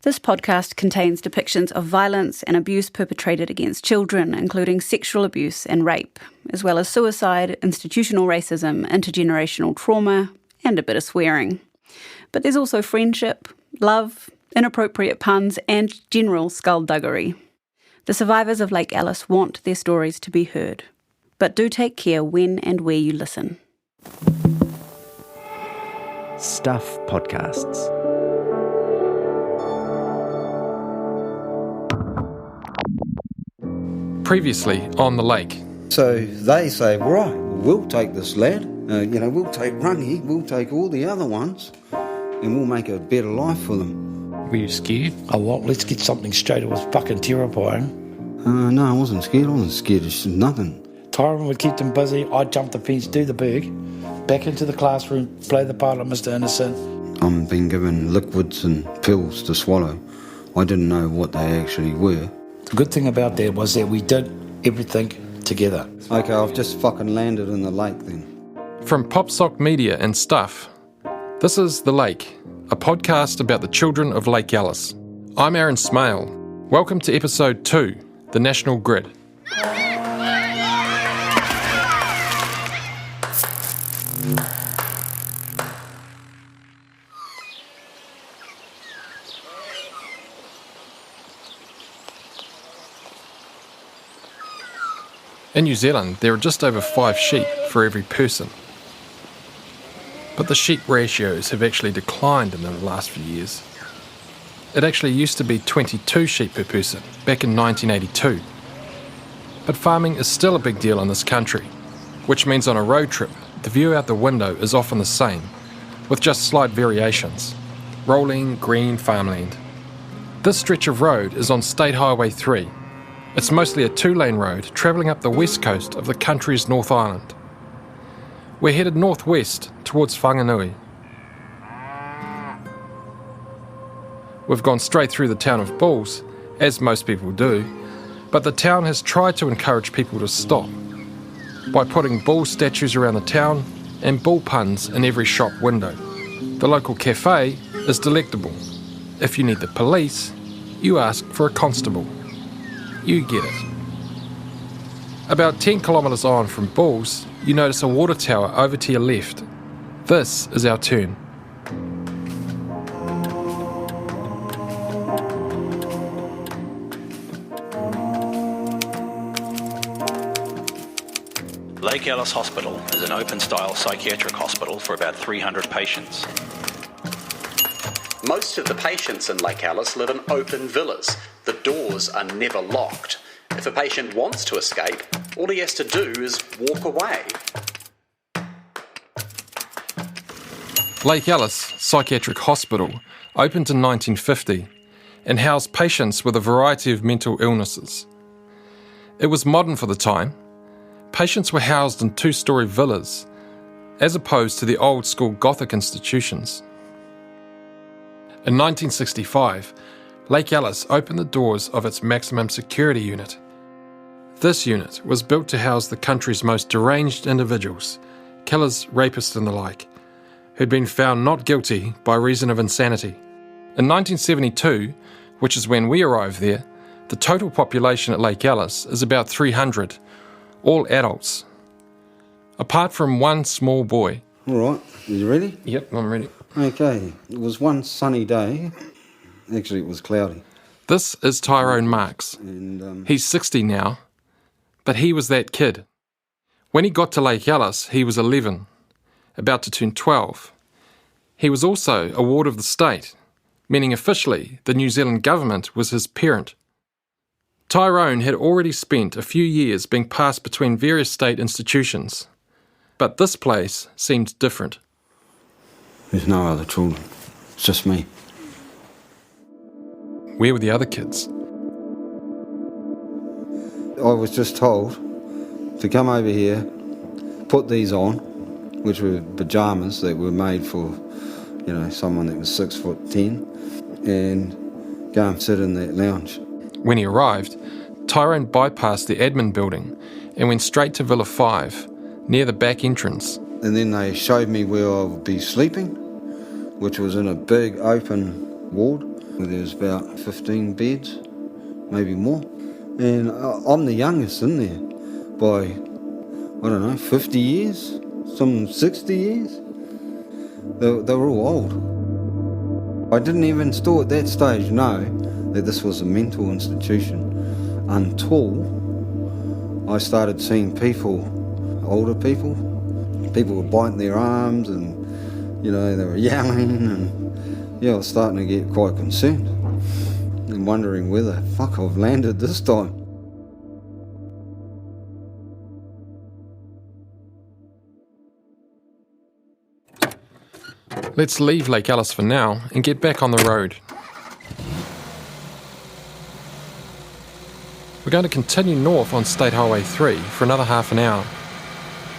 This podcast contains depictions of violence and abuse perpetrated against children, including sexual abuse and rape, as well as suicide, institutional racism, intergenerational trauma, and a bit of swearing. But there's also friendship, love, inappropriate puns, and general skulduggery. The survivors of Lake Alice want their stories to be heard. But do take care when and where you listen. Stuff Podcasts. Previously on the lake. So they say, right, we'll take this lad, we'll take Rangi, we'll take all the other ones, and we'll make a better life for them. Were you scared? Oh, well, let's get something straight. It was fucking terrifying. No, I wasn't scared. I wasn't scared of nothing. Tyrone would keep them busy. I'd jump the fence, do the berg, back into the classroom, play the part of Mr. Innocent. I'm being given liquids and pills to swallow. I didn't know what they actually were. The good thing about that was that we did everything together. Okay, I've just fucking landed in the lake then. From PopSock Media and Stuff, this is The Lake, a podcast about the children of Lake Alice. I'm Aaron Smale. Welcome to Episode 2, The National Grid. In New Zealand, there are just over 5 sheep for every person. But the sheep ratios have actually declined in the last few years. It actually used to be 22 sheep per person back in 1982. But farming is still a big deal in this country, which means on a road trip, the view out the window is often the same, with just slight variations. Rolling, green farmland. This stretch of road is on State Highway 3. It's mostly a 2-lane road travelling up the west coast of the country's North Island. We're headed northwest towards Whanganui. We've gone straight through the town of Bulls, as most people do, but the town has tried to encourage people to stop by putting bull statues around the town and bull puns in every shop window. The local cafe is delectable. If you need the police, you ask for a constable. You get it. About 10 kilometres on from Bulls, you notice a water tower over to your left. This is our turn. Lake Alice Hospital is an open-style psychiatric hospital for about 300 patients. Most of the patients in Lake Alice live in open villas. The doors are never locked. If a patient wants to escape, all he has to do is walk away. Lake Alice Psychiatric Hospital opened in 1950 and housed patients with a variety of mental illnesses. It was modern for the time. Patients were housed in 2-storey villas, as opposed to the old-school Gothic institutions. In 1965, Lake Alice opened the doors of its maximum security unit. This unit was built to house the country's most deranged individuals, killers, rapists and the like, who'd been found not guilty by reason of insanity. In 1972, which is when we arrived there, the total population at Lake Alice is about 300, all adults, apart from one small boy. All right, are you ready? Yep, I'm ready. Okay, it was one sunny day. Actually, it was cloudy. This is Tyrone Marks. And He's 60 now, but he was that kid. When he got to Lake Alice, he was 11, about to turn 12. He was also a ward of the state, meaning officially the New Zealand government was his parent. Tyrone had already spent a few years being passed between various state institutions, but this place seemed different. There's no other children. It's just me. Where were the other kids? I was just told to come over here, put these on, which were pyjamas that were made for, someone that was 6'10", and go and sit in that lounge. When he arrived, Tyrone bypassed the admin building and went straight to Villa 5, near the back entrance. And then they showed me where I would be sleeping, which was in a big open ward, There's about 15 beds, maybe more. And I'm the youngest in there by, 50 years, some 60 years. They were all old. I didn't even still at that stage know that this was a mental institution until I started seeing people, older people were biting their arms and, they were yelling, and I was starting to get quite concerned and wondering where the fuck I've landed this time. Let's leave Lake Alice for now and get back on the road. We're going to continue north on State Highway 3 for another half an hour,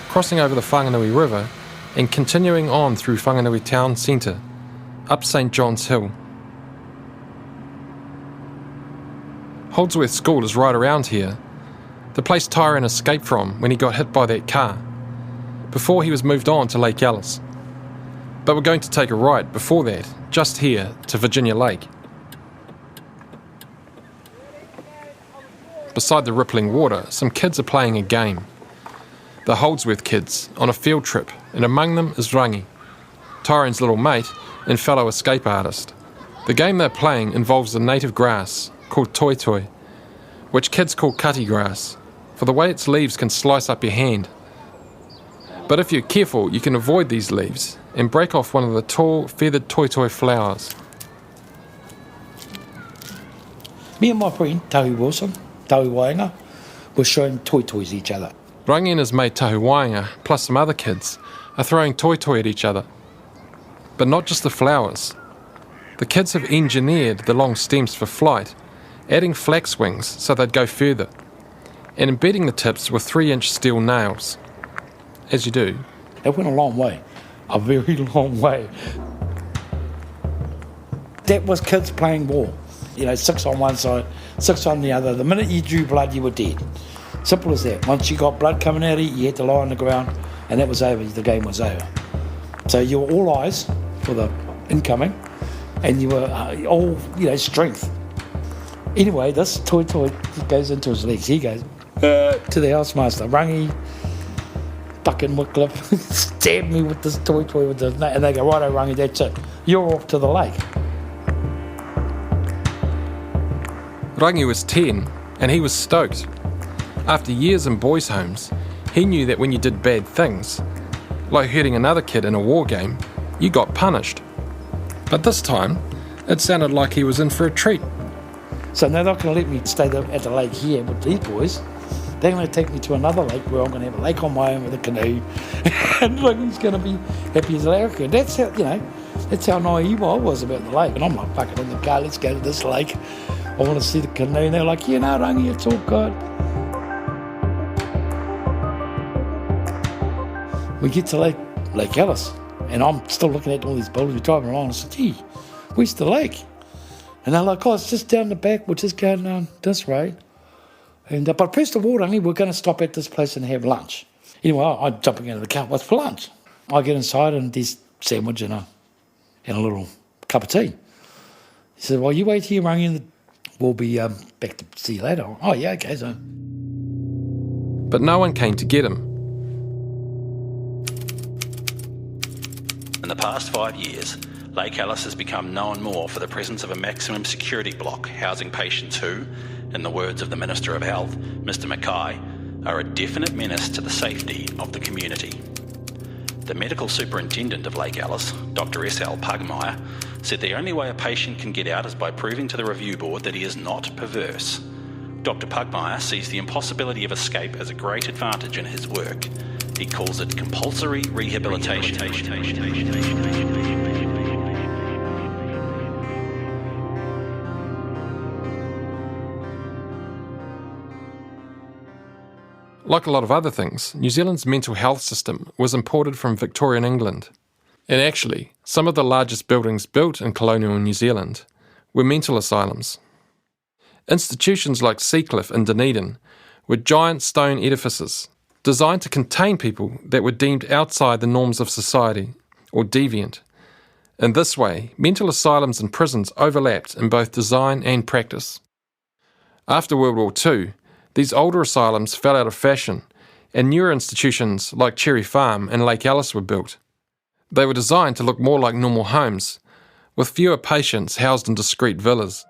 crossing over the Whanganui River and continuing on through Whanganui Town Centre, up St John's Hill. Holdsworth School is right around here, the place Tyrone escaped from when he got hit by that car, before he was moved on to Lake Alice. But we're going to take a right before that, just here to Virginia Lake. Beside the rippling water, some kids are playing a game. The Holdsworth kids on a field trip, and among them is Rangi, Tyrone's little mate and fellow escape artist. The game they're playing involves a native grass called toi toi, which kids call cutty grass, for the way its leaves can slice up your hand. But if you're careful, you can avoid these leaves and break off one of the tall, feathered toi toi flowers. Me and my friend, Tahu Wilson, Tahu Wainga, were showing toi toys at each other. Rangi and his mate Tahu Wainga, plus some other kids, are throwing toi toi at each other. But not just the flowers. The kids have engineered the long stems for flight, adding flax wings so they'd go further, and embedding the tips with 3-inch steel nails. As you do. It went a long way, a very long way. That was kids playing ball. 6 on one side, 6 on the other. The minute you drew blood, you were dead. Simple as that. Once you got blood coming out of you, you had to lie on the ground, and that was over. The game was over. So you were all eyes for the incoming, and you were all, strength. Anyway, this toi goes into his legs. He goes to the housemaster, Rangi, fucking Wycliffe, stabbed me with this toi with the, and they go, righto, Rangi, that's it. You're off to the lake. Rangi was 10, and he was stoked. After years in boys' homes, he knew that when you did bad things, like hurting another kid in a war game, you got punished. But this time, it sounded like he was in for a treat. So they're not going to let me stay at the lake here with these boys. They're going to take me to another lake where I'm going to have a lake on my own with a canoe, and Rangi's going to be happy as a larrikin. And that's how, that's how naive I was about the lake. And I'm like, fucking in the car, let's go to this lake. I want to see the canoe. And they're like, Rangi, it's all good. We get to Lake Alice, and I'm still looking at all these boulders. We're driving along, and I said, gee, where's the lake? And they're like, it's just down the back. We're just going down this way. And but first of all, Rangi, we're going to stop at this place and have lunch. Anyway, I'm jumping into the car. What's for lunch? I get inside, and there's sandwich and a little cup of tea. He said, well, you wait here, Rangi, and we'll be back to see you later. Oh, yeah, okay, so. But no one came to get him. In the past 5 years, Lake Alice has become known more for the presence of a maximum security block housing patients who, in the words of the Minister of Health, Mr Mackay, are a definite menace to the safety of the community. The medical superintendent of Lake Alice, Dr S.L. Pugmire, said the only way a patient can get out is by proving to the review board that he is not perverse. Dr Pugmire sees the impossibility of escape as a great advantage in his work. He calls it compulsory rehabilitation. Like a lot of other things, New Zealand's mental health system was imported from Victorian England. And actually, some of the largest buildings built in colonial New Zealand were mental asylums. Institutions like Seacliff in Dunedin were giant stone edifices designed to contain people that were deemed outside the norms of society or deviant, In this way, mental asylums and prisons overlapped in both design and practice. After World War II, these older asylums fell out of fashion, and newer institutions like Cherry Farm and Lake Alice were built. They were designed to look more like normal homes, with fewer patients housed in discreet villas.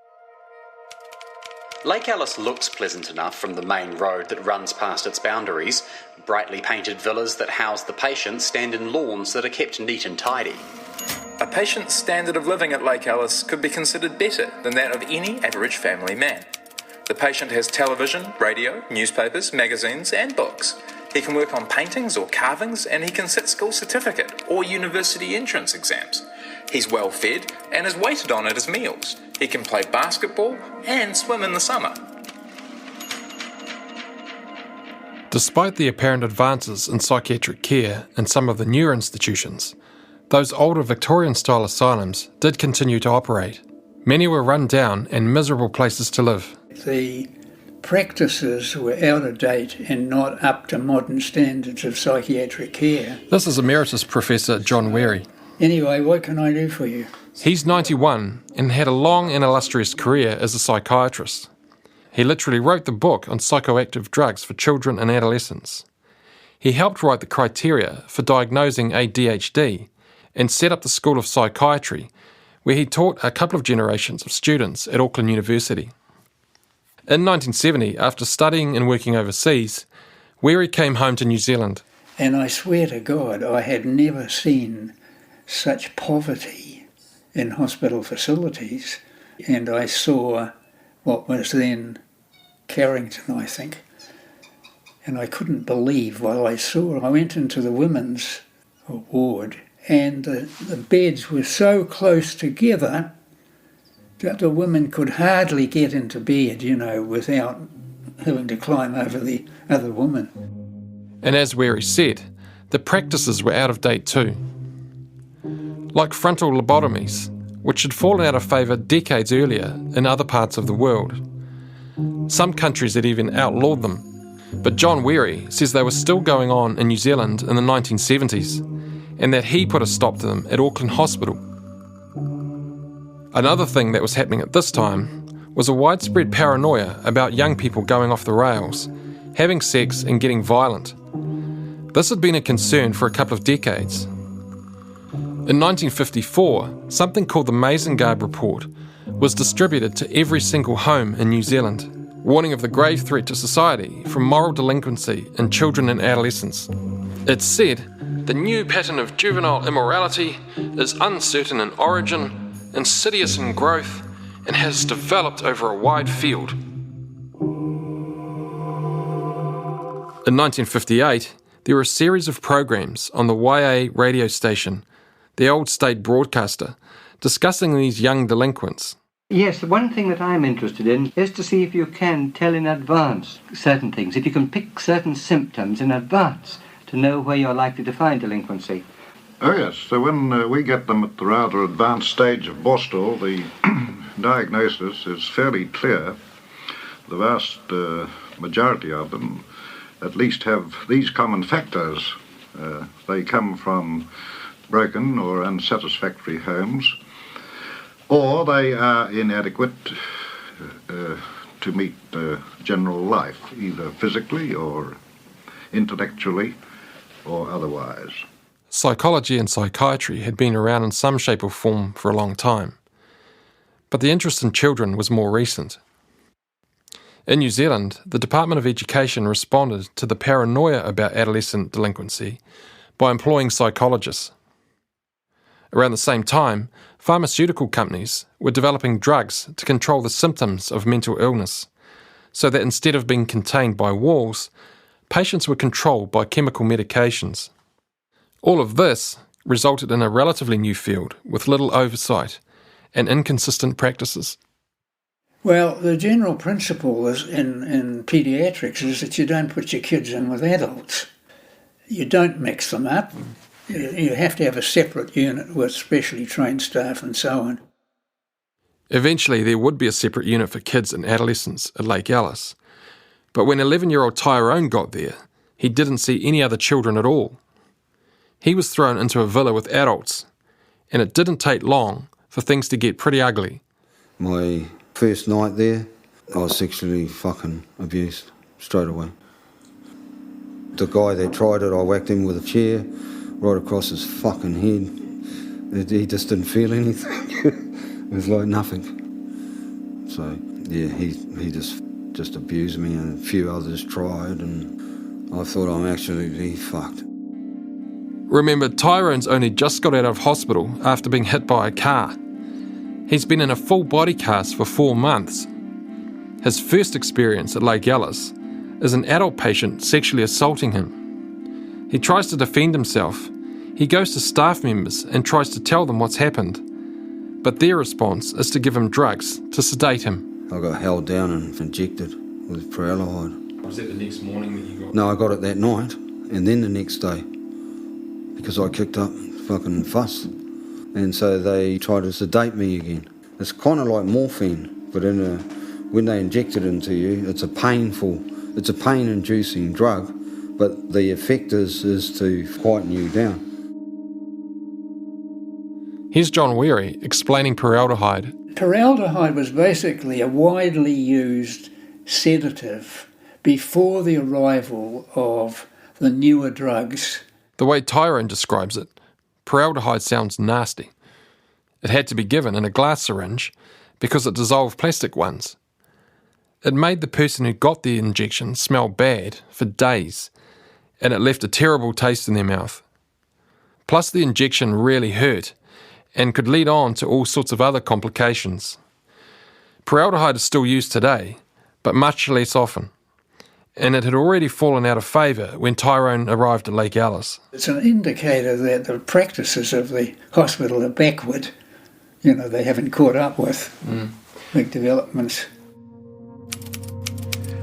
Lake Alice looks pleasant enough from the main road that runs past its boundaries. Brightly painted villas that house the patients stand in lawns that are kept neat and tidy. A patient's standard of living at Lake Alice could be considered better than that of any average family man. The patient has television, radio, newspapers, magazines and books. He can work on paintings or carvings, and he can sit school certificate or university entrance exams. He's well fed and is waited on at his meals. He can play basketball and swim in the summer. Despite the apparent advances in psychiatric care in some of the newer institutions, those older Victorian-style asylums did continue to operate. Many were run down and miserable places to live. The practices were out of date and not up to modern standards of psychiatric care. This is Emeritus Professor John Weary. Anyway, what can I do for you? He's 91 and had a long and illustrious career as a psychiatrist. He literally wrote the book on psychoactive drugs for children and adolescents. He helped write the criteria for diagnosing ADHD and set up the School of Psychiatry, where he taught a couple of generations of students at Auckland University. In 1970, after studying and working overseas, Weary came home to New Zealand. And I swear to God, I had never seen such poverty in hospital facilities. And I saw what was then Carrington, I think. And I couldn't believe what I saw. I went into the women's ward, and the beds were so close together that the women could hardly get into bed, without having to climb over the other woman. And as Weary said, the practices were out of date too. Like frontal lobotomies, which had fallen out of favour decades earlier in other parts of the world. Some countries had even outlawed them, but John Weary says they were still going on in New Zealand in the 1970s, and that he put a stop to them at Auckland Hospital. Another thing that was happening at this time was a widespread paranoia about young people going off the rails, having sex and getting violent. This had been a concern for a couple of decades. In 1954, something called the Masengard Report was distributed to every single home in New Zealand, warning of the grave threat to society from moral delinquency in children and adolescents. It said, the new pattern of juvenile immorality is uncertain in origin, insidious in growth, and has developed over a wide field. In 1958, there were a series of programs on the YA radio station, the old state broadcaster, discussing these young delinquents. Yes, the one thing that I'm interested in is to see if you can tell in advance certain things, if you can pick certain symptoms in advance to know where you're likely to find delinquency. Oh yes, so when we get them at the rather advanced stage of Borstal, the diagnosis is fairly clear. The vast majority of them at least have these common factors. They come from broken or unsatisfactory homes, or they are inadequate to meet general life, either physically or intellectually or otherwise. Psychology and psychiatry had been around in some shape or form for a long time, but the interest in children was more recent. In New Zealand, the Department of Education responded to the paranoia about adolescent delinquency by employing psychologists. Around the same time, pharmaceutical companies were developing drugs to control the symptoms of mental illness, so that instead of being contained by walls, patients were controlled by chemical medications. All of this resulted in a relatively new field with little oversight and inconsistent practices. Well, the general principle is in paediatrics is that you don't put your kids in with adults. You don't mix them up. You have to have a separate unit with specially trained staff and so on. Eventually, there would be a separate unit for kids and adolescents at Lake Alice. But when 11-year-old Tyrone got there, he didn't see any other children at all. He was thrown into a villa with adults, and it didn't take long for things to get pretty ugly. My first night there, I was sexually fucking abused straight away. The guy that tried it, I whacked him with a chair right across his fucking head. He just didn't feel anything. It was like nothing. So, yeah, he just abused me, and a few others tried, and I thought I'm actually fucked. Remember, Tyrone's only just got out of hospital after being hit by a car. He's been in a full body cast for 4 months. His first experience at Lake Alice is an adult patient sexually assaulting him. He tries to defend himself. He goes to staff members and tries to tell them what's happened. But their response is to give him drugs to sedate him. I got held down and injected with formaldehyde. Was that the next morning that you got? No, I got it that night, and then the next day, because I kicked up fucking fuss. And so they tried to sedate me again. It's kind of like morphine, but when they inject it into you, it's a pain-inducing drug, but the effect is to quieten you down. Here's John Weary explaining paraldehyde. Paraldehyde was basically a widely used sedative before the arrival of the newer drugs. The way Tyrone describes it, paraldehyde sounds nasty. It had to be given in a glass syringe because it dissolved plastic ones. It made the person who got the injection smell bad for days, and it left a terrible taste in their mouth. Plus, the injection really hurt and could lead on to all sorts of other complications. Paraldehyde is still used today, but much less often, and it had already fallen out of favour when Tyrone arrived at Lake Alice. It's an indicator that the practices of the hospital are backward. You know, they haven't caught up with big developments.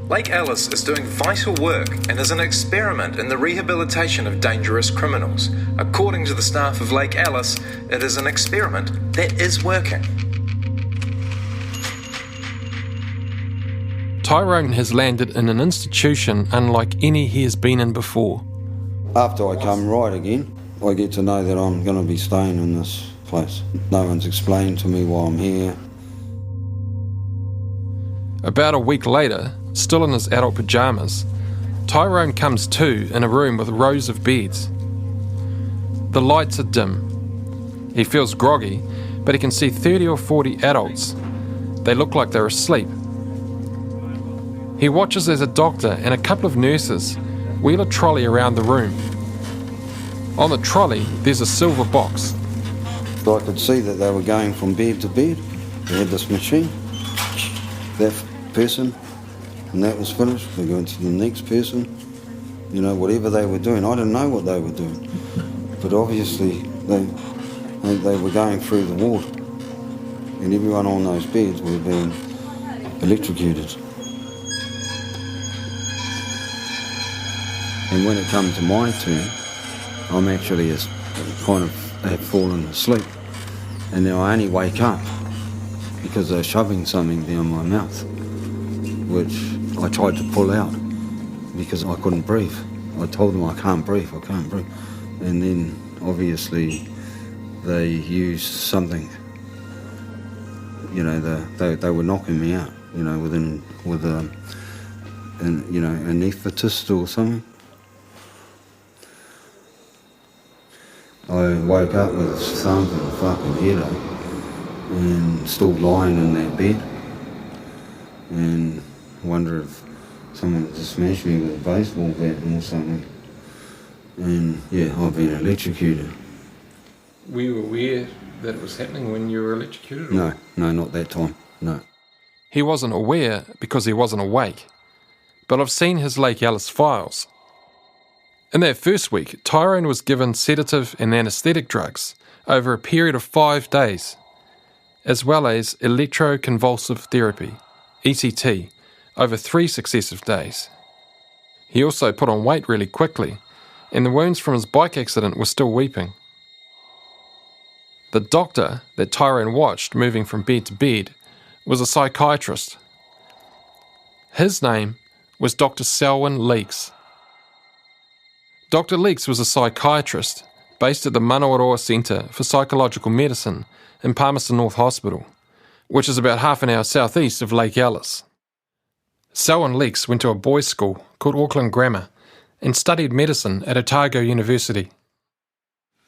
Lake Alice is doing vital work and is an experiment in the rehabilitation of dangerous criminals. According to the staff of Lake Alice, it is an experiment that is working. Tyrone has landed in an institution unlike any he has been in before. After I come right again, I get to know that I'm going to be staying in this place. No one's explained to me why I'm here. About a week later, still in his adult pyjamas, Tyrone comes to in a room with rows of beds. The lights are dim. He feels groggy, but he can see 30 or 40 adults. They look like they're asleep. He watches as a doctor and a couple of nurses wheel a trolley around the room. On the trolley, there's a silver box. I could see that they were going from bed to bed. They had this machine. That person, and that was finished. They go to the next person. You know, whatever they were doing, I didn't know what they were doing, but obviously they were going through the ward, and everyone on those beds were being electrocuted. And when it comes to my turn, I'm actually kind of have fallen asleep, and then I only wake up because they're shoving something down my mouth, which I tried to pull out because I couldn't breathe. I told them I can't breathe. And then obviously they used something, you know, they were knocking me out, you know, with an anesthetist or something. I woke up with a thumping fucking headache and still lying in that bed and wonder if someone just smashed me with a baseball bat or something. And yeah, I've been electrocuted. Were you aware that it was happening when you were electrocuted? No, not that time, no. He wasn't aware because he wasn't awake. But I've seen his Lake Alice files. In that first week, Tyrone was given sedative and anaesthetic drugs over a period of 5 days, as well as electroconvulsive therapy, ECT, over 3 successive days. He also put on weight really quickly, and the wounds from his bike accident were still weeping. The doctor that Tyrone watched moving from bed to bed was a psychiatrist. His name was Dr Selwyn Leeks. Dr Leeks was a psychiatrist based at the Manawaroa Centre for Psychological Medicine in Palmerston North Hospital, which is about half an hour southeast of Lake Alice. Selwyn Leeks went to a boys' school called Auckland Grammar and studied medicine at Otago University.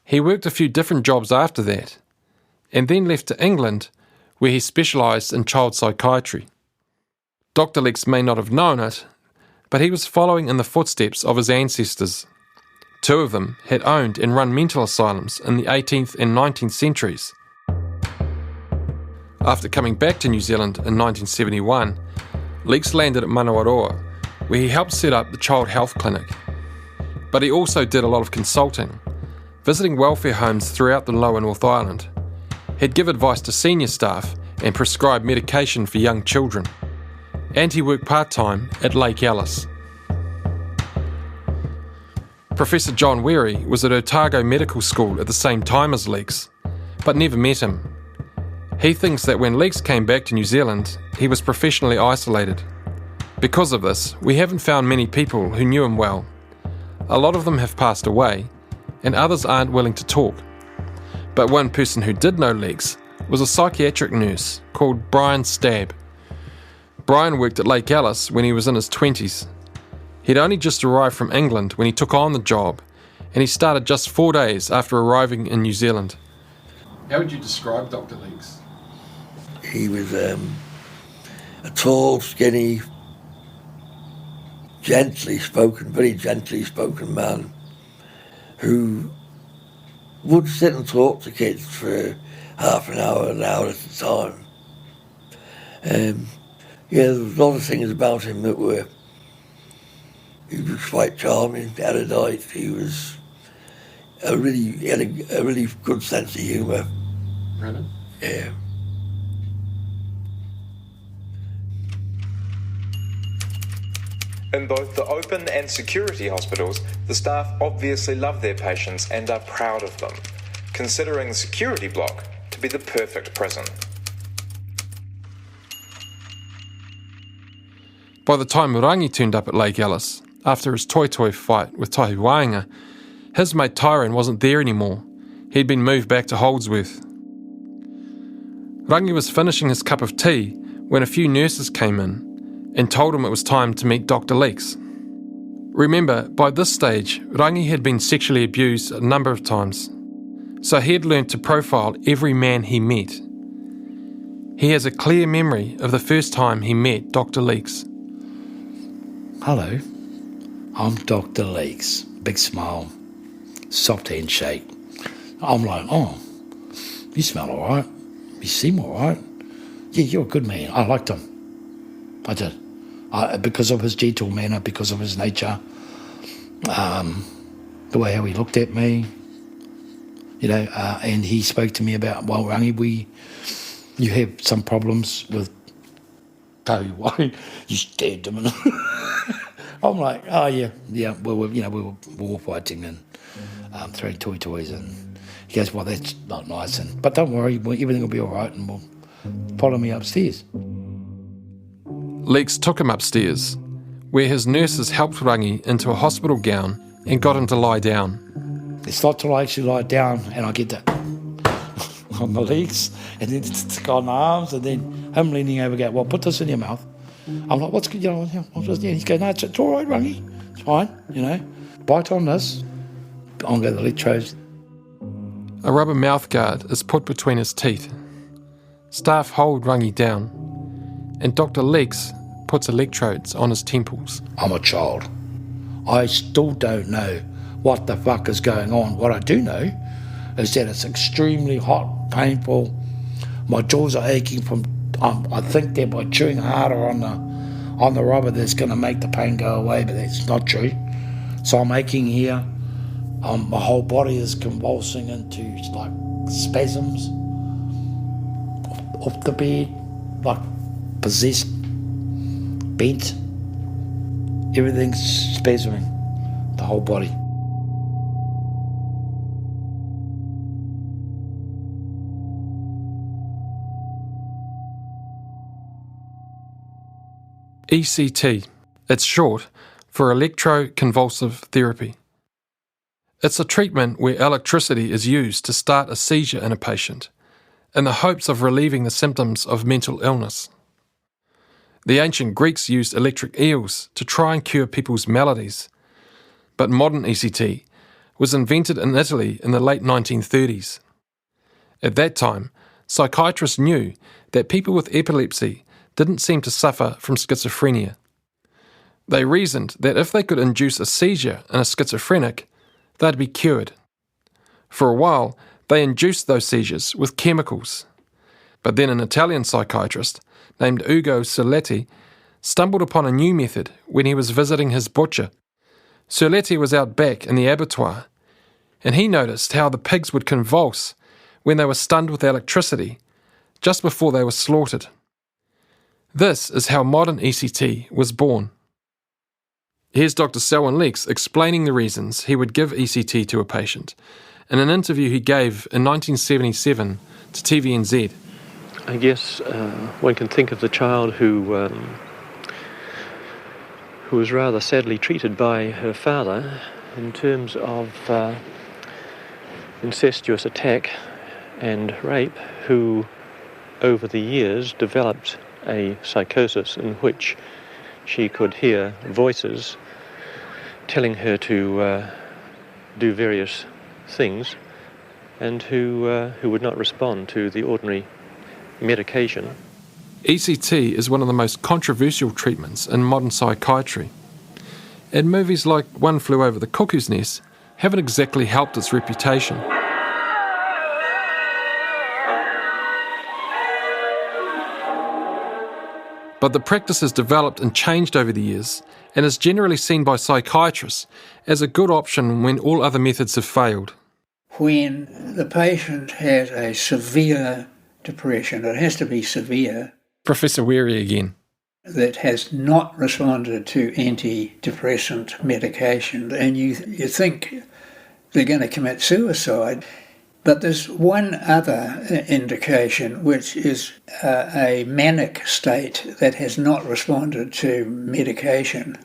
He worked a few different jobs after that, and then left to England, where he specialised in child psychiatry. Dr. Leeks may not have known it, but he was following in the footsteps of his ancestors. Two of them had owned and run mental asylums in the 18th and 19th centuries. After coming back to New Zealand in 1971, Leeks landed at Manawaroa, where he helped set up the Child Health Clinic. But he also did a lot of consulting, visiting welfare homes throughout the Lower North Island. He'd give advice to senior staff and prescribe medication for young children. And he worked part-time at Lake Alice. Professor John Weary was at Otago Medical School at the same time as Leeks, but never met him. He thinks that when Leeks came back to New Zealand, he was professionally isolated. Because of this, we haven't found many people who knew him well. A lot of them have passed away, and others aren't willing to talk. But one person who did know Leeks was a psychiatric nurse called Brian Stabb. Brian worked at Lake Alice when he was in his 20s. He'd only just arrived from England when he took on the job, and he started just 4 days after arriving in New Zealand. How would you describe Dr. Leeks? He was a tall, skinny, very gently spoken man who would sit and talk to kids for half an hour at a time. There was a lot of things about him that he was quite charming, erudite. He had a really good sense of humour. Really? Yeah. In both the open and security hospitals, the staff obviously love their patients and are proud of them, considering the security block to be the perfect prison. By the time Rangi turned up at Lake Alice, after his toi-toi fight with Tahi Waenga, his mate Tyrone wasn't there anymore. He'd been moved back to Holdsworth. Rangi was finishing his cup of tea when a few nurses came in and told him it was time to meet Dr. Leeks. Remember, by this stage, Rangi had been sexually abused a number of times, so he had learned to profile every man he met. He has a clear memory of the first time he met Dr. Leeks. Hello, I'm Dr. Leeks. Big smile, soft handshake. I'm like, oh, you smell all right. You seem all right. Yeah, you're a good man. I liked him. I did. Because of his gentle manner, because of his nature, the way how he looked at me, and he spoke to me about, well, Rangi, you have some problems with Tahi Waenga. You stabbed him. I'm like, oh yeah, we were fighting and throwing toys, and he goes, well, that's not nice, but don't worry, everything will be all right, and we'll follow me upstairs. Leeks took him upstairs, where his nurses helped Rangi into a hospital gown and got him to lie down. It's not till I actually lie down and I get that on the legs, and then it's on the arms, and then him leaning over, go, well, put this in your mouth. I'm like, what's good, he's going, no, it's all right, Rangi, it's fine, bite on this, on go the electrodes. A rubber mouth guard is put between his teeth. Staff hold Rangi down, and Dr. Leeks puts electrodes on his temples. I'm a child. I still don't know what the fuck is going on. What I do know is that it's extremely hot, painful. My jaws are aching from, I think that by chewing harder on the rubber that's going to make the pain go away, but that's not true. So I'm aching here. My whole body is convulsing into like spasms off the bed, like possessed, bent. Everything's spasming, the whole body. ECT, it's short for electroconvulsive therapy. It's a treatment where electricity is used to start a seizure in a patient, in the hopes of relieving the symptoms of mental illness. The ancient Greeks used electric eels to try and cure people's maladies, but modern ECT was invented in Italy in the late 1930s. At that time, psychiatrists knew that people with epilepsy didn't seem to suffer from schizophrenia. They reasoned that if they could induce a seizure in a schizophrenic, they'd be cured. For a while, they induced those seizures with chemicals. But then an Italian psychiatrist named Ugo Cerletti stumbled upon a new method when he was visiting his butcher. Cerletti was out back in the abattoir, and he noticed how the pigs would convulse when they were stunned with electricity, just before they were slaughtered. This is how modern ECT was born. Here's Dr Selwyn Leeks explaining the reasons he would give ECT to a patient in an interview he gave in 1977 to TVNZ. I guess one can think of the child who was rather sadly treated by her father in terms of incestuous attack and rape, who over the years developed a psychosis in which she could hear voices telling her to do various things, and who would not respond to the ordinary medication. ECT is one of the most controversial treatments in modern psychiatry, and movies like One Flew Over the Cuckoo's Nest haven't exactly helped its reputation. But the practice has developed and changed over the years and is generally seen by psychiatrists as a good option when all other methods have failed. When the patient has a severe depression, it has to be severe. Professor Weary again. That has not responded to antidepressant medication, and you think they're going to commit suicide. But there's one other indication, which is a manic state that has not responded to medication.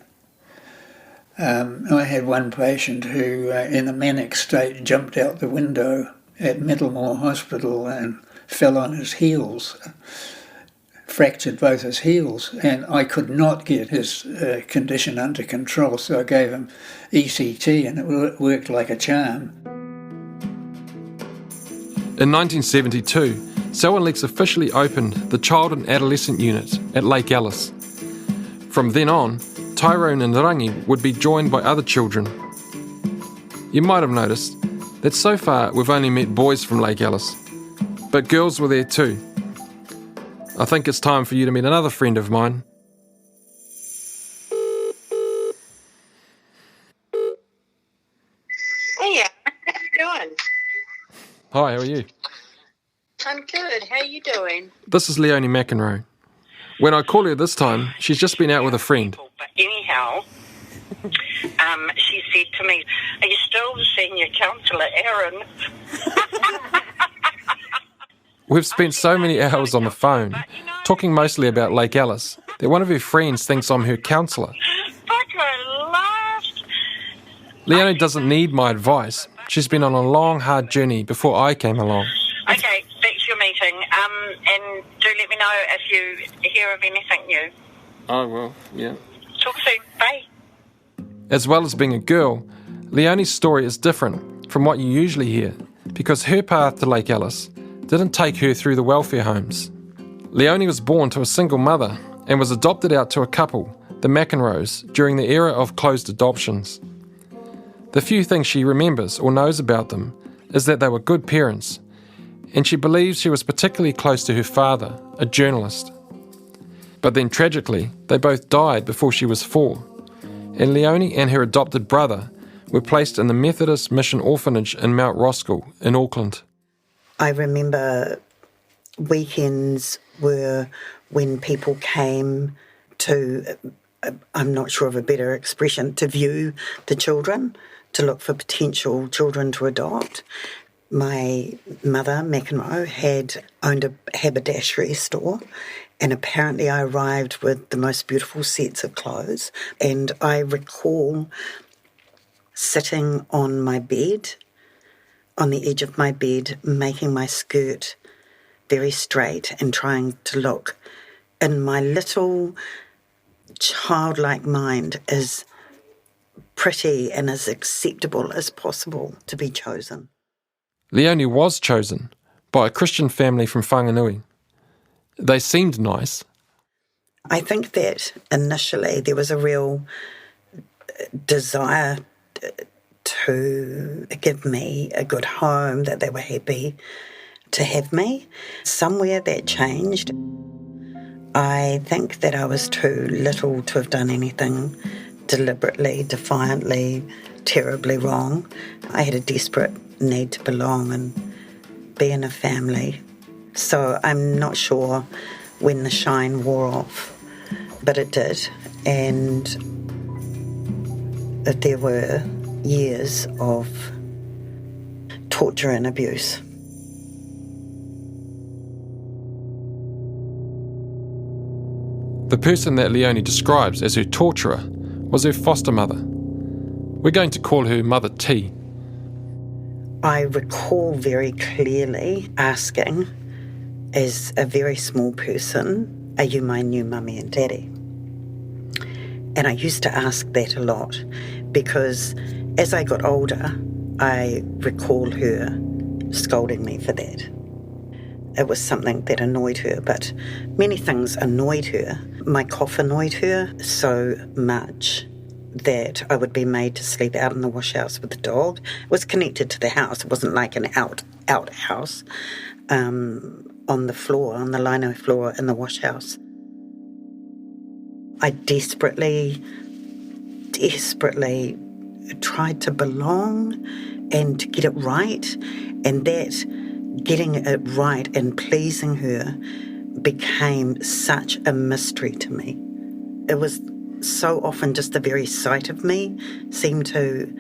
I had one patient who, in a manic state, jumped out the window at Middlemore Hospital and fell on his heels, fractured both his heels, and I could not get his condition under control, so I gave him ECT, and it worked like a charm. In 1972, Selwyn Leeks officially opened the Child and Adolescent Unit at Lake Alice. From then on, Tyrone and Rangi would be joined by other children. You might have noticed that so far we've only met boys from Lake Alice, but girls were there too. I think it's time for you to meet another friend of mine. Hey, how you doing? Hi, how are you? I'm good. How you doing? This is Leoni McInroe. When I call her this time, she's just been out with a friend. But anyhow, she said to me, "Are you still the senior counsellor, Aaron?" We've spent so many hours on the phone, talking mostly about Lake Alice, that one of her friends thinks I'm her counsellor. But I laughed. Leonie doesn't need my advice. She's been on a long, hard journey before I came along. Okay, that's your meeting. And do let me know if you hear of anything new. Oh, well, yeah. Talk soon. Bye. As well as being a girl, Leonie's story is different from what you usually hear, because her path to Lake Alice didn't take her through the welfare homes. Leonie was born to a single mother and was adopted out to a couple, the McInroes, during the era of closed adoptions. The few things she remembers or knows about them is that they were good parents, and she believes she was particularly close to her father, a journalist. But then tragically, they both died before she was 4, and Leonie and her adopted brother were placed in the Methodist Mission Orphanage in Mount Roskill in Auckland. I remember weekends were when people came to, I'm not sure of a better expression, to view the children, to look for potential children to adopt. My mother, McInroe, had owned a haberdashery store, and apparently I arrived with the most beautiful sets of clothes. And I recall sitting on my bed, on the edge of my bed, making my skirt very straight and trying to look in my little childlike mind as pretty and as acceptable as possible to be chosen. Leonie was chosen by a Christian family from Whanganui. They seemed nice. I think that initially there was a real desire to give me a good home, that they were happy to have me. Somewhere that changed. I think that I was too little to have done anything deliberately, defiantly, terribly wrong. I had a desperate need to belong and be in a family. So I'm not sure when the shine wore off, but it did. And there were years of torture and abuse. The person that Leonie describes as her torturer was her foster mother. We're going to call her Mother T. I recall very clearly asking, as a very small person, are you my new mummy and daddy? And I used to ask that a lot because as I got older, I recall her scolding me for that. It was something that annoyed her, but many things annoyed her. My cough annoyed her so much that I would be made to sleep out in the wash house with the dog. It was connected to the house. It wasn't like an outhouse. On the floor, on the lino floor in the wash house. I desperately tried to belong and to get it right, and that getting it right and pleasing her became such a mystery to me. It was so often just the very sight of me seemed to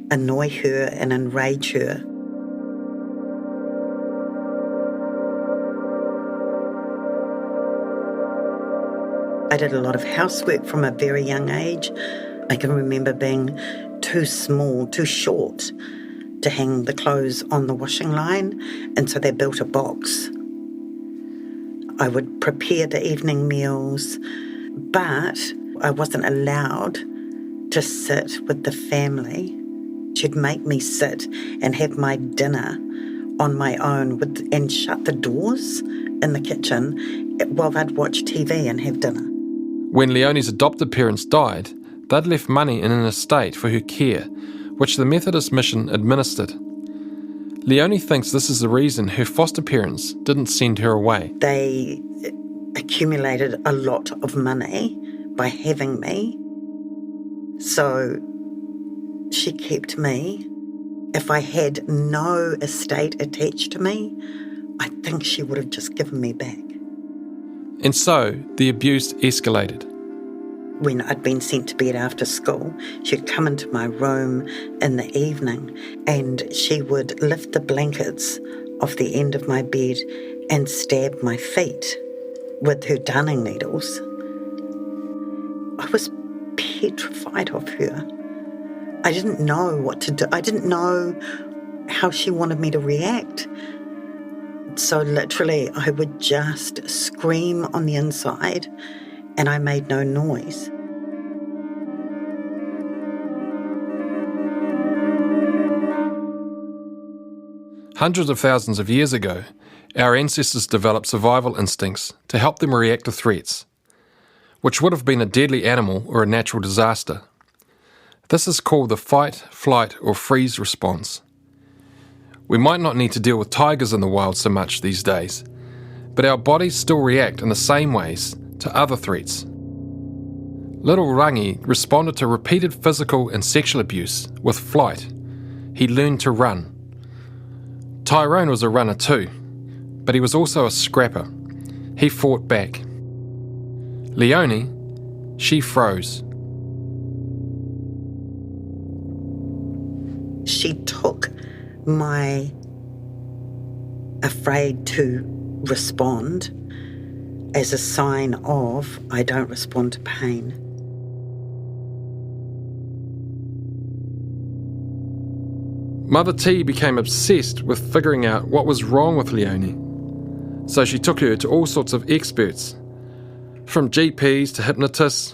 annoy her and enrage her. I did a lot of housework from a very young age. I can remember being too small, too short to hang the clothes on the washing line, and so they built a box. I would prepare the evening meals, but I wasn't allowed to sit with the family. She'd make me sit and have my dinner on my own and shut the doors in the kitchen while they'd watch TV and have dinner. When Leonie's adopted parents died, they'd left money in an estate for her care, which the Methodist Mission administered. Leonie thinks this is the reason her foster parents didn't send her away. They accumulated a lot of money by having me, so she kept me. If I had no estate attached to me, I think she would have just given me back. And so the abuse escalated. When I'd been sent to bed after school, she'd come into my room in the evening and she would lift the blankets off the end of my bed and stab my feet with her darning needles. I was petrified of her. I didn't know what to do. I didn't know how she wanted me to react. So literally, I would just scream on the inside and I made no noise. Hundreds of thousands of years ago, our ancestors developed survival instincts to help them react to threats, which would have been a deadly animal or a natural disaster. This is called the fight, flight, or freeze response. We might not need to deal with tigers in the wild so much these days, but our bodies still react in the same ways to other threats. Little Rangi responded to repeated physical and sexual abuse with flight. He learned to run. Tyrone was a runner too, but he was also a scrapper. He fought back. Leonie, she froze. She took my afraid to respond as a sign of I don't respond to pain. Mother T became obsessed with figuring out what was wrong with Leonie. So she took her to all sorts of experts, from GPs to hypnotists,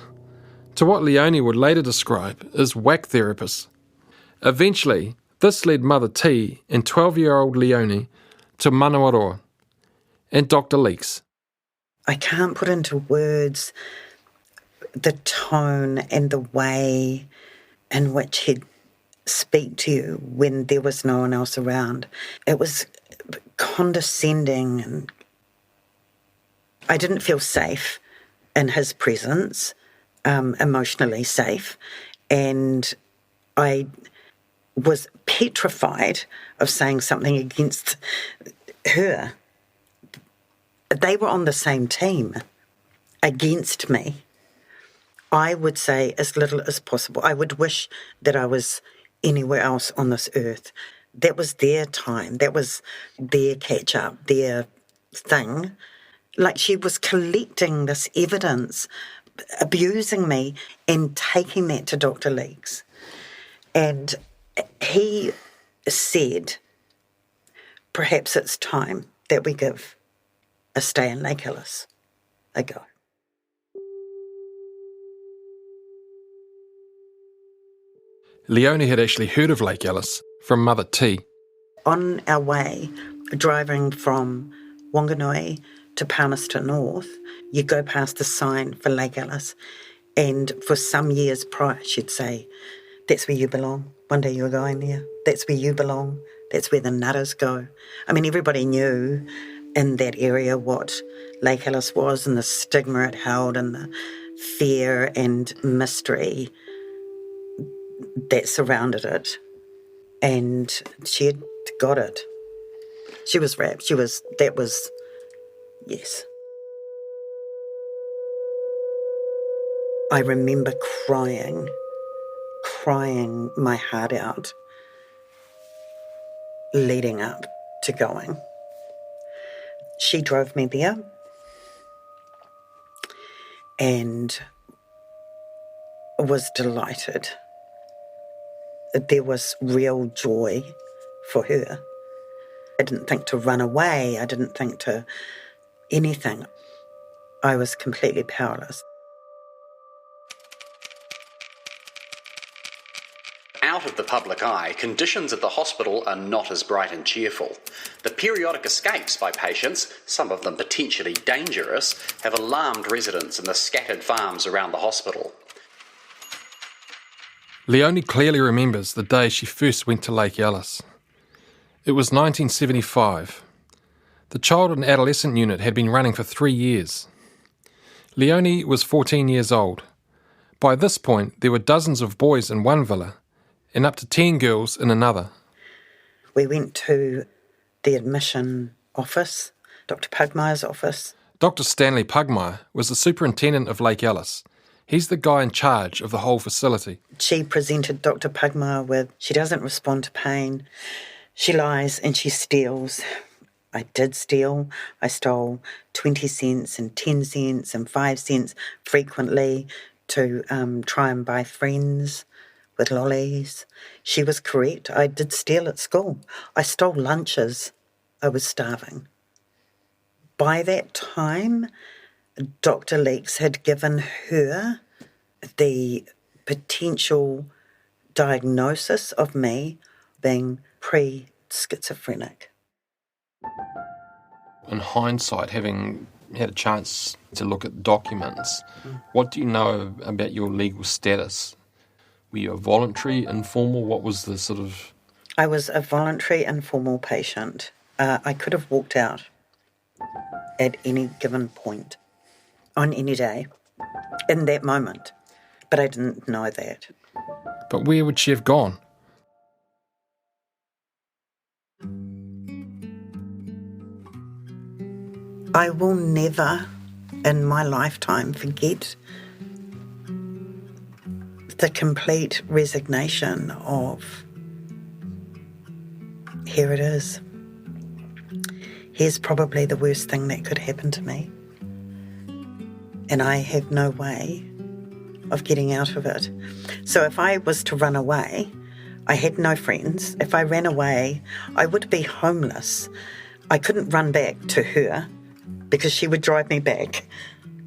to what Leonie would later describe as whack therapists. Eventually, this led Mother T and 12-year-old Leonie to Manawaroa and Dr Leeks. I can't put into words the tone and the way in which he'd speak to you when there was no one else around. It was condescending, and I didn't feel safe in his presence, emotionally safe, and I was petrified of saying something against her. They were on the same team against me. I would say as little as possible. I would wish that I was anywhere else on this earth. That was their time. That was their catch-up, their thing. Like, she was collecting this evidence, abusing me, and taking that to Dr Leeks. And he said, perhaps it's time that we give a stay in Lake Alice a go. Leonie had actually heard of Lake Alice from Mother T. On our way, driving from Wanganui to Palmerston North, you go past the sign for Lake Alice, and for some years prior, she'd say, that's where you belong. One day you're going there. That's where you belong. That's where the nutters go. I mean, everybody knew in that area what Lake Alice was and the stigma it held and the fear and mystery that surrounded it. And she had got it. She was wrapped. Yes. I remember crying my heart out leading up to going. She drove me there and was delighted. There was real joy for her. I didn't think to run away. I didn't think to anything. I was completely powerless. Out of the public eye, conditions at the hospital are not as bright and cheerful. The periodic escapes by patients, some of them potentially dangerous, have alarmed residents in the scattered farms around the hospital. Leonie clearly remembers the day she first went to Lake Alice. It was 1975. The child and adolescent unit had been running for 3 years. Leonie was 14 years old. By this point, there were dozens of boys in one villa and up to 10 girls in another. We went to the admission office, Dr Pugmire's office. Dr Stanley Pugmire was the superintendent of Lake Alice. He's the guy in charge of the whole facility. She presented Dr Pugmire with, she doesn't respond to pain, she lies and she steals. I did steal. I stole 20 cents and 10 cents and 5 cents frequently to try and buy friends with lollies. She was correct. I did steal at school. I stole lunches. I was starving. By that time, Dr Leeks had given her the potential diagnosis of me being pre-schizophrenic. In hindsight, having had a chance to look at documents, what do you know about your legal status? Were you a voluntary, informal? What was the sort of... I was a voluntary, informal patient. I could have walked out at any given point, on any day, in that moment. But I didn't know that. But where would she have gone? I will never in my lifetime forget the complete resignation of, here it is. Here's probably the worst thing that could happen to me. And I have no way of getting out of it. So if I was to run away, I had no friends. If I ran away, I would be homeless. I couldn't run back to her because she would drive me back.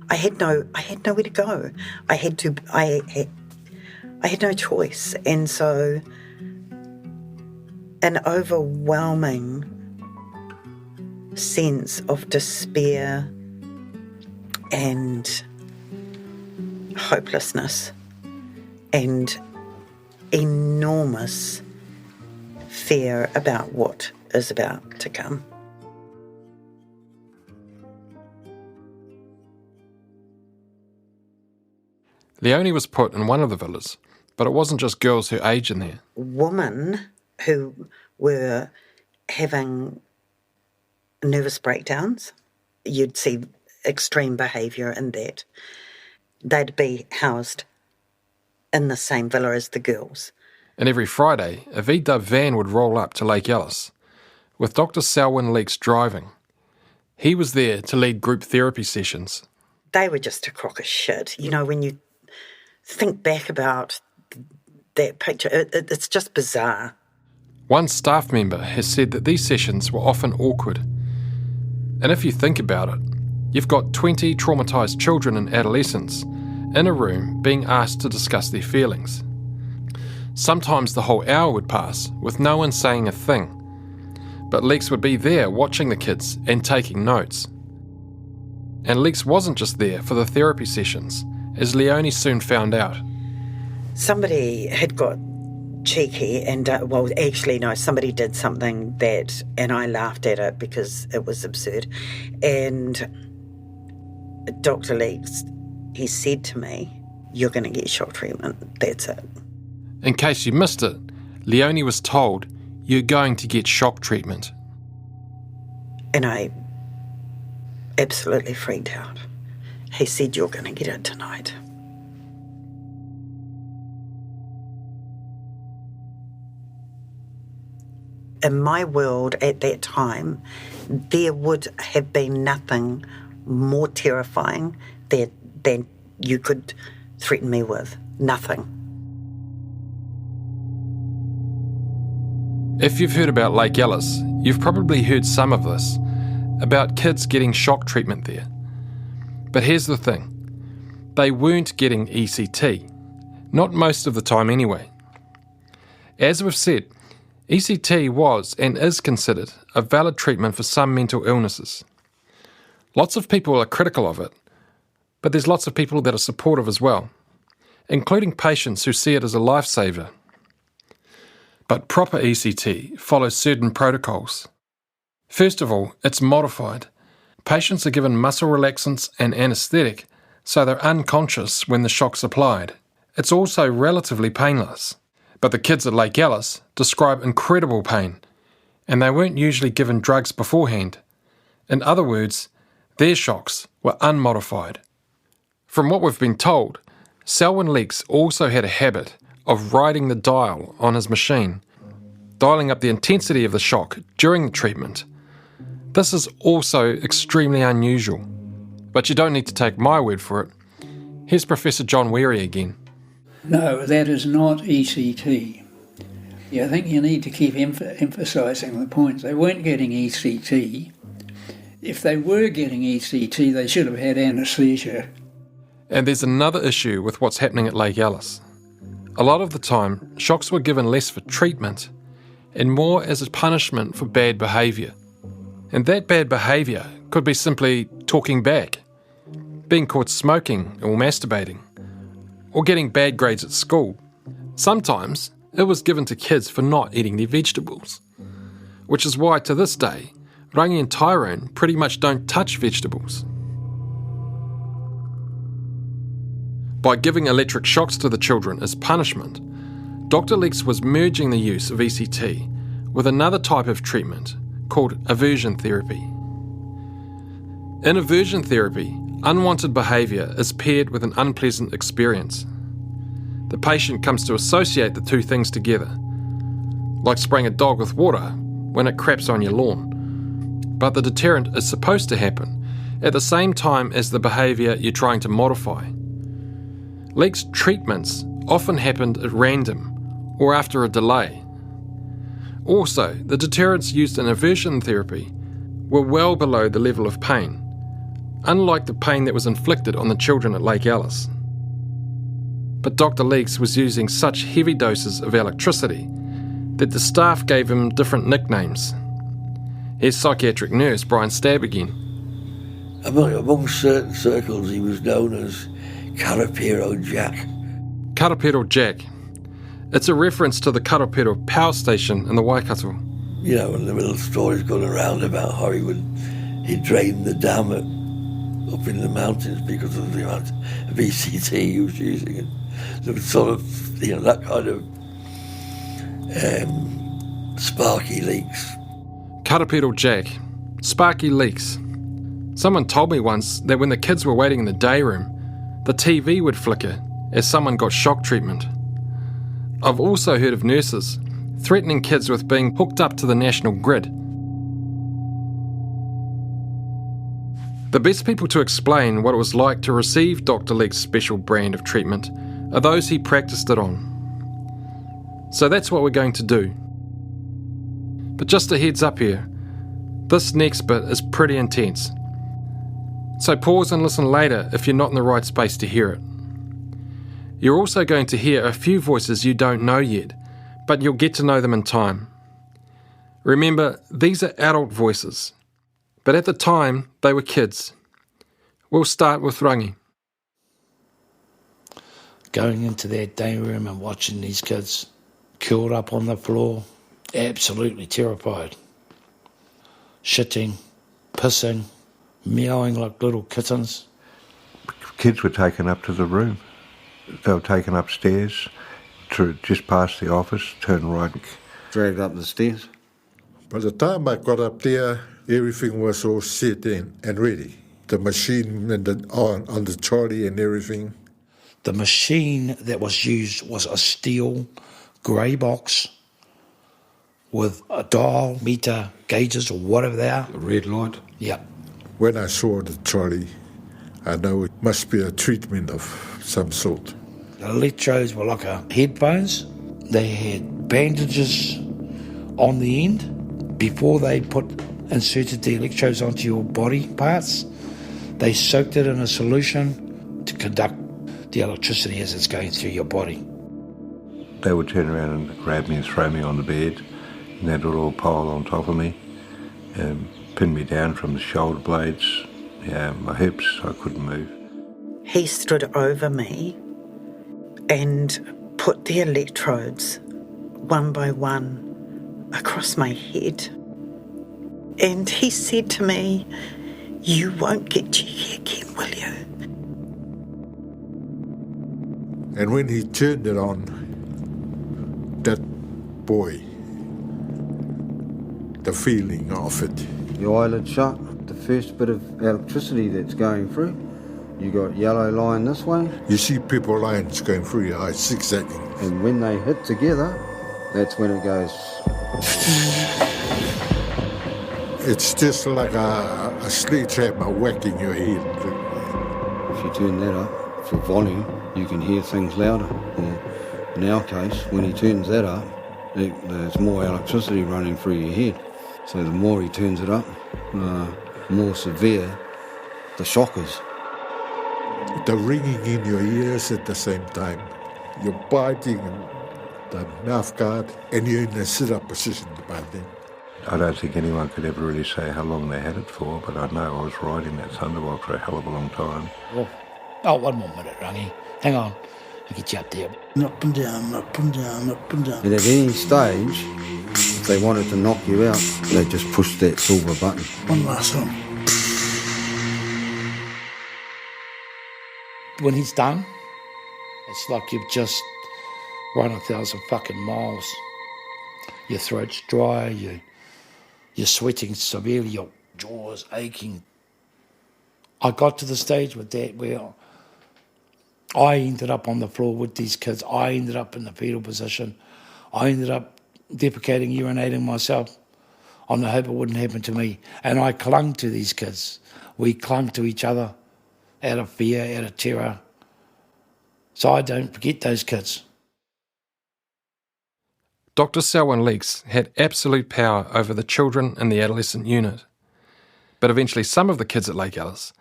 I had nowhere to go. I had no choice. And so an overwhelming sense of despair and hopelessness and enormous fear about what is about to come. Leonie was put in one of the villas, but it wasn't just girls her age in there. Women who were having nervous breakdowns, you'd see extreme behaviour in that. They'd be housed in the same villa as the girls. And every Friday, a VW van would roll up to Lake Alice, with Dr Selwyn Leeks driving. He was there to lead group therapy sessions. They were just a crock of shit. You know, when you think back about that picture, it's just bizarre. One staff member has said that these sessions were often awkward. And if you think about it, you've got 20 traumatised children and adolescents in a room being asked to discuss their feelings. Sometimes the whole hour would pass with no one saying a thing, but Leeks would be there watching the kids and taking notes. And Leeks wasn't just there for the therapy sessions, as Leonie soon found out. Somebody had got cheeky and, somebody did something and I laughed at it because it was absurd. And Dr. Leeks, he said to me, "You're going to get shock treatment, that's it." In case you missed it, Leonie was told, "You're going to get shock treatment." And I absolutely freaked out. He said, "You're going to get it tonight." In my world at that time, there would have been nothing more terrifying than you could threaten me with. Nothing. If you've heard about Lake Alice, you've probably heard some of this, about kids getting shock treatment there. But here's the thing. They weren't getting ECT. Not most of the time anyway. As we've said, ECT was and is considered a valid treatment for some mental illnesses. Lots of people are critical of it, but there's lots of people that are supportive as well, including patients who see it as a lifesaver. But proper ECT follows certain protocols. First of all, it's modified. Patients are given muscle relaxants and anaesthetic, so they're unconscious when the shock's applied. It's also relatively painless. But the kids at Lake Alice describe incredible pain, and they weren't usually given drugs beforehand. In other words, their shocks were unmodified. From what we've been told, Selwyn Leeks also had a habit of riding the dial on his machine, dialing up the intensity of the shock during the treatment. This is also extremely unusual, but you don't need to take my word for it. Here's Professor John Weary again. No, that is not ECT. I think you need to keep emphasising the point. They weren't getting ECT. If they were getting ECT, they should have had anaesthesia. And there's another issue with what's happening at Lake Alice. A lot of the time, shocks were given less for treatment and more as a punishment for bad behaviour. And that bad behaviour could be simply talking back, being caught smoking or masturbating, or getting bad grades at school. Sometimes it was given to kids for not eating their vegetables, which is why to this day, Rangi and Tyrone pretty much don't touch vegetables. By giving electric shocks to the children as punishment, Dr. Leeks was merging the use of ECT with another type of treatment called aversion therapy. In aversion therapy, unwanted behaviour is paired with an unpleasant experience. The patient comes to associate the two things together, like spraying a dog with water when it craps on your lawn. But the deterrent is supposed to happen at the same time as the behaviour you're trying to modify. Leeks' treatments often happened at random or after a delay. Also, the deterrents used in aversion therapy were well below the level of pain, unlike the pain that was inflicted on the children at Lake Alice. But Dr Leeks was using such heavy doses of electricity that the staff gave him different nicknames. Here's psychiatric nurse Brian Stabb again. Among certain circles he was known as Karapiro Jack. Karapiro Jack. It's a reference to the Karapiro power station in the Waikato. You know, and the little stories going around about how he drained the dam up in the mountains because of the amount of ECT he was using. And there was sort of, you know, that kind of sparky leaks. Karapiro Jack. Sparky leaks. Someone told me once that when the kids were waiting in the day room, the TV would flicker as someone got shock treatment. I've also heard of nurses threatening kids with being hooked up to the national grid. The best people to explain what it was like to receive Dr. Leeks' special brand of treatment are those he practiced it on. So that's what we're going to do. But just a heads up here, this next bit is pretty intense. So pause and listen later if you're not in the right space to hear it. You're also going to hear a few voices you don't know yet, but you'll get to know them in time. Remember, these are adult voices, but at the time they were kids. We'll start with Rangi. Going into that day room and watching these kids curled up on the floor, absolutely terrified. Shitting, pissing, meowing like little kittens. Kids were taken up to the room. They were taken upstairs, just past the office, turn right. Dragged up the stairs. By the time I got up there, everything was all set in and ready. The machine and on the trolley and everything. The machine that was used was a steel grey box with a dial, meter, gauges or whatever they are. A red light? Yeah. When I saw the trolley, I know it must be a treatment of some sort. The electrodes were like headphones. They had bandages on the end. Before they inserted the electrodes onto your body parts, they soaked it in a solution to conduct the electricity as it's going through your body. They would turn around and grab me and throw me on the bed, and they'd all pile on top of me, and pin me down from the shoulder blades, my hips. I couldn't move. He stood over me and put the electrodes one by one across my head. And he said to me, "You won't get cheeky again, will you?" And when he turned it on, that boy, the feeling of it. Your eyelid shut, the first bit of electricity that's going through. You got yellow line this way. You see purple lines going through your eyes, zigzagging. And when they hit together, that's when it goes. It's just like a sledgehammer whacking your head. If you turn that up for volume, you can hear things louder. Or in our case, when he turns that up, there's more electricity running through your head. So the more he turns it up, more severe the shock is. The ringing in your ears at the same time. You're biting the mouth guard and you're in a sit-up position by then. I don't think anyone could ever really say how long they had it for, but I know I was riding that Thunderbolt for a hell of a long time. Oh, one more minute, Rangi. Hang on. I'll get you up there. Up and down, up and down, up and down. And at any stage, if they wanted to knock you out, they just push that silver button. One last one. When he's done, it's like you've just run 1,000 fucking miles. Your throat's dry, you're sweating severely, your jaw's aching. I got to the stage with that where I ended up on the floor with these kids. I ended up in the fetal position. I ended up defecating, urinating myself on the hope it wouldn't happen to me. And I clung to these kids. We clung to each other out of fear, out of terror. So I don't forget those kids. Dr Selwyn Leeks had absolute power over the children in the adolescent unit. But eventually some of the kids at Lake Alice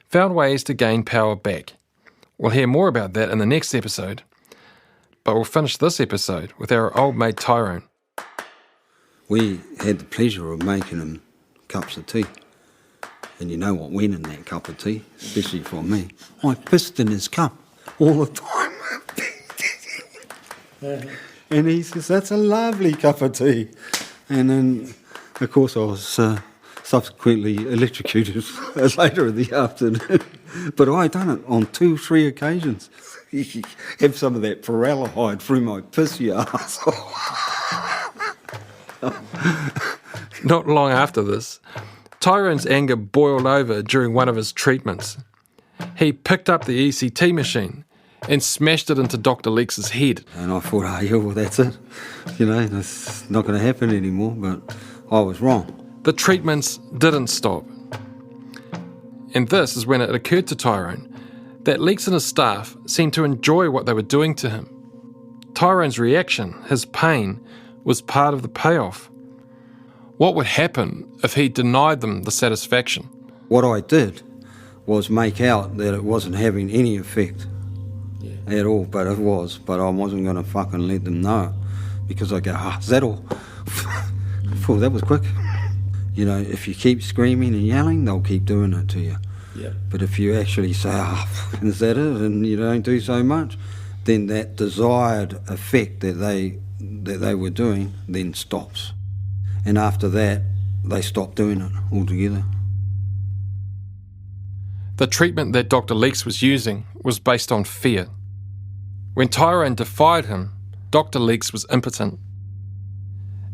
found ways to gain power back. We'll hear more about that in the next episode, but we'll finish this episode with our old mate Tyrone. We had the pleasure of making him cups of tea. And you know what went in that cup of tea, especially for me? I pissed in his cup all the time. And he says, that's a lovely cup of tea. And then, of course, I was subsequently electrocuted later in the afternoon. But I done it on 2-3 occasions. Have some of that formaldehyde through my piss, you arsehole. Not long after this, Tyrone's anger boiled over during one of his treatments. He picked up the ECT machine and smashed it into Dr Leeks' head. And I thought, oh, yeah, well, that's it. You know, that's not going to happen anymore, but I was wrong. The treatments didn't stop. And this is when it occurred to Tyrone that Leeks and his staff seemed to enjoy what they were doing to him. Tyrone's reaction, his pain, was part of the payoff. What would happen if he denied them the satisfaction? What I did was make out that it wasn't having any effect at all, but it was. But I wasn't going to fucking let them know it, because I go, is that all? Well, that was quick. You know, if you keep screaming and yelling, they'll keep doing it to you. Yeah. But if you actually say, is that it, and you don't do so much, then that desired effect that they were doing then stops. And after that, they stop doing it altogether. The treatment that Dr Leeks was using was based on fear. When Tyrone defied him, Dr Leeks was impotent.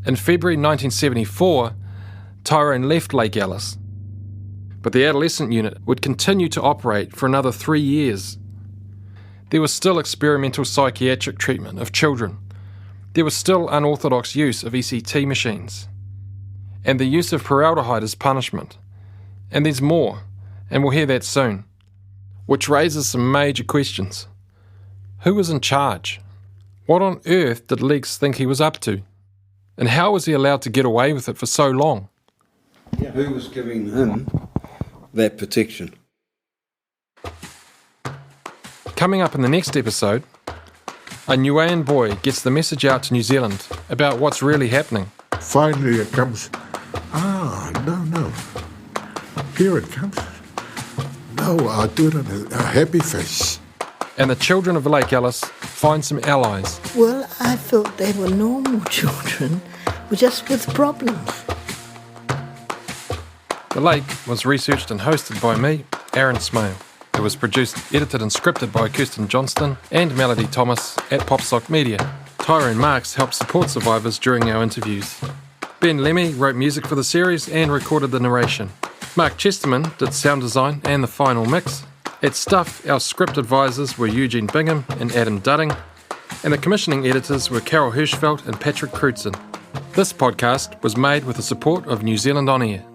In February 1974, Tyrone left Lake Alice, but the adolescent unit would continue to operate for another 3 years. There was still experimental psychiatric treatment of children. There was still unorthodox use of ECT machines, and the use of formaldehyde as punishment. And there's more, and we'll hear that soon, which raises some major questions. Who was in charge? What on earth did Leeks think he was up to? And how was he allowed to get away with it for so long? Yeah. Who was giving him that protection? Coming up in the next episode, a Niuean boy gets the message out to New Zealand about what's really happening. Finally it comes. No. Here it comes. No, I'll do it on a happy face. And the children of Lake Alice find some allies. Well, I thought they were normal children, just with problems. The Lake was researched and hosted by me, Aaron Smale. It was produced, edited and scripted by Kirsten Johnston and Melody Thomas at Popsock Media. Tyrone Marks helped support survivors during our interviews. Ben Lemmy wrote music for the series and recorded the narration. Mark Chesterman did sound design and the final mix. At Stuff, our script advisors were Eugene Bingham and Adam Dudding, and the commissioning editors were Carol Hirschfeld and Patrick Crutzen. This podcast was made with the support of New Zealand On Air.